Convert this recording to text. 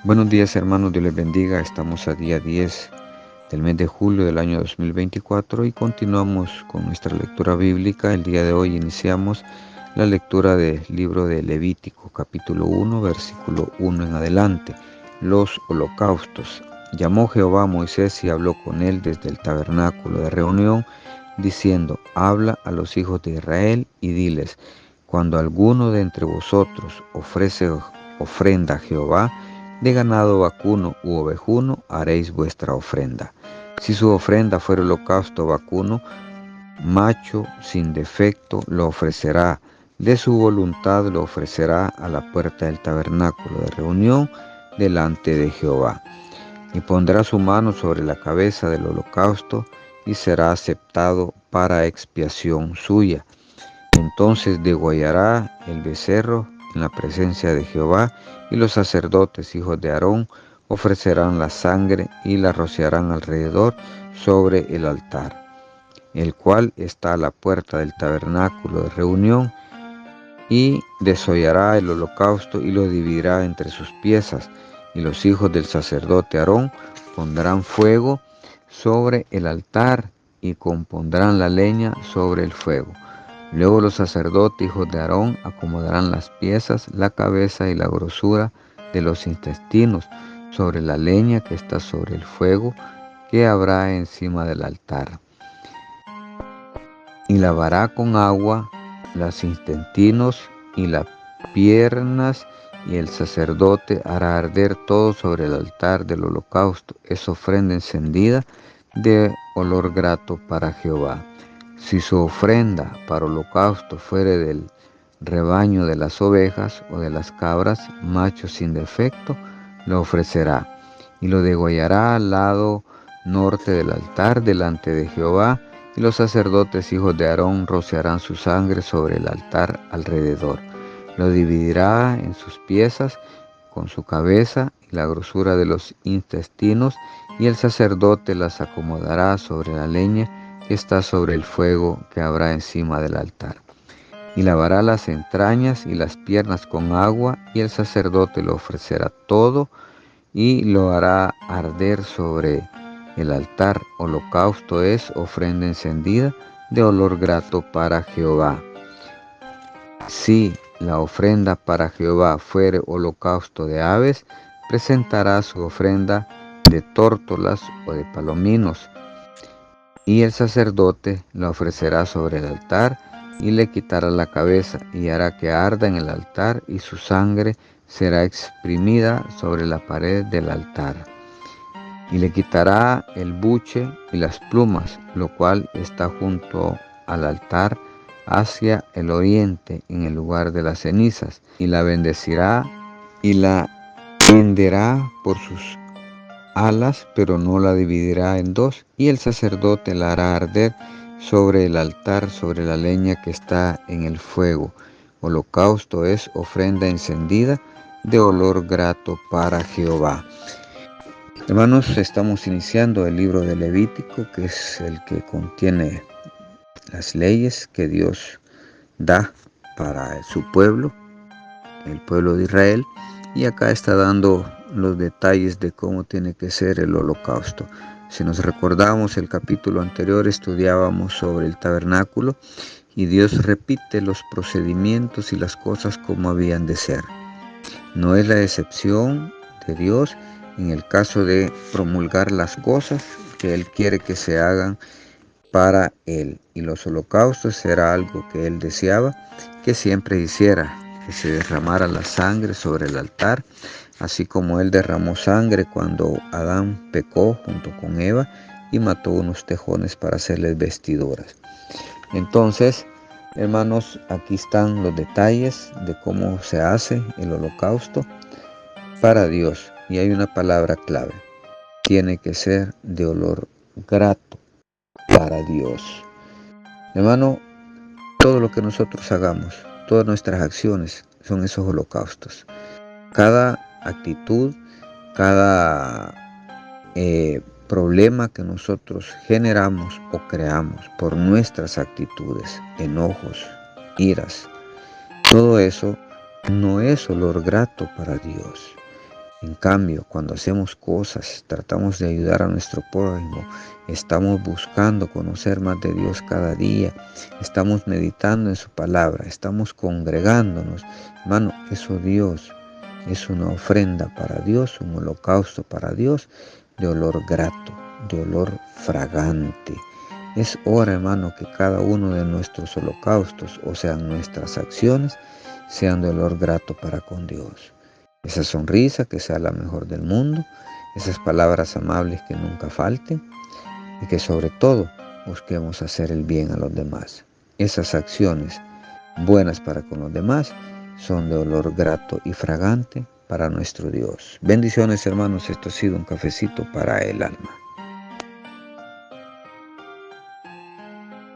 Buenos días hermanos, Dios les bendiga. Estamos a día 10 del mes de julio del año 2024 y continuamos con nuestra lectura bíblica. El día de hoy iniciamos la lectura del libro de Levítico, capítulo 1, versículo 1 en adelante. Los holocaustos. Llamó Jehová a Moisés y habló con él desde el tabernáculo de reunión, diciendo: habla a los hijos de Israel y diles: cuando alguno de entre vosotros ofrece ofrenda a Jehová, de ganado vacuno u ovejuno haréis vuestra ofrenda. Si su ofrenda fuera holocausto vacuno, macho sin defecto lo ofrecerá. De su voluntad lo ofrecerá a la puerta del tabernáculo de reunión delante de Jehová. Y pondrá su mano sobre la cabeza del holocausto y será aceptado para expiación suya. Entonces degollará el becerro en la presencia de Jehová, y los sacerdotes, hijos de Aarón, ofrecerán la sangre y la rociarán alrededor sobre el altar, el cual está a la puerta del tabernáculo de reunión, y desollará el holocausto y lo dividirá entre sus piezas, y los hijos del sacerdote Aarón pondrán fuego sobre el altar y compondrán la leña sobre el fuego. Luego los sacerdotes, hijos de Aarón, acomodarán las piezas, la cabeza y la grosura de los intestinos sobre la leña que está sobre el fuego que habrá encima del altar. Y lavará con agua los intestinos y las piernas, y el sacerdote hará arder todo sobre el altar del holocausto. Es ofrenda encendida de olor grato para Jehová. Si su ofrenda para holocausto fuere del rebaño de las ovejas o de las cabras, macho sin defecto, lo ofrecerá, y lo degollará al lado norte del altar delante de Jehová, y los sacerdotes hijos de Aarón rociarán su sangre sobre el altar alrededor. Lo dividirá en sus piezas con su cabeza y la grosura de los intestinos, y el sacerdote las acomodará sobre la leña que está sobre el fuego que habrá encima del altar. Y lavará las entrañas y las piernas con agua, y el sacerdote lo ofrecerá todo y lo hará arder sobre el altar. Holocausto es ofrenda encendida de olor grato para Jehová. Si la ofrenda para Jehová fuere holocausto de aves, presentará su ofrenda de tórtolas o de palominos, y el sacerdote la ofrecerá sobre el altar, y le quitará la cabeza, y hará que arda en el altar, y su sangre será exprimida sobre la pared del altar. Y le quitará el buche y las plumas, lo cual está junto al altar hacia el oriente, en el lugar de las cenizas, y la bendecirá y la henderá por sus alas, pero no la dividirá en dos, y el sacerdote la hará arder sobre el altar, sobre la leña que está en el fuego. Holocausto es ofrenda encendida de olor grato para Jehová. Hermanos, estamos iniciando el libro de Levítico, que es el que contiene las leyes que Dios da para su pueblo, el pueblo de Israel, y acá está dando los detalles de cómo tiene que ser el holocausto. Si nos recordamos el capítulo anterior, estudiábamos sobre el tabernáculo, y Dios repite los procedimientos y las cosas como habían de ser. No es la excepción de Dios en el caso de promulgar las cosas que Él quiere que se hagan para Él. Y los holocaustos era algo que Él deseaba que siempre hiciera, que se derramara la sangre sobre el altar, así como Él derramó sangre cuando Adán pecó junto con Eva y mató unos tejones para hacerles vestiduras. Entonces, hermanos, aquí están los detalles de cómo se hace el holocausto para Dios. Y hay una palabra clave: tiene que ser de olor grato para Dios. Hermano, todo lo que nosotros hagamos, todas nuestras acciones son esos holocaustos. Cada actitud, cada problema que nosotros generamos o creamos por nuestras actitudes, enojos, iras, todo eso no es olor grato para Dios. En cambio, cuando hacemos cosas, tratamos de ayudar a nuestro prójimo, estamos buscando conocer más de Dios cada día, estamos meditando en su palabra, estamos congregándonos, hermano, eso Dios es una ofrenda para Dios, un holocausto para Dios de olor grato, de olor fragante. Es hora, hermano, que cada uno de nuestros holocaustos, o sea, nuestras acciones, sean de olor grato para con Dios. Esa sonrisa que sea la mejor del mundo, esas palabras amables que nunca falten y que sobre todo busquemos hacer el bien a los demás. Esas acciones buenas para con los demás son de olor grato y fragante para nuestro Dios. Bendiciones, hermanos, esto ha sido un cafecito para el alma.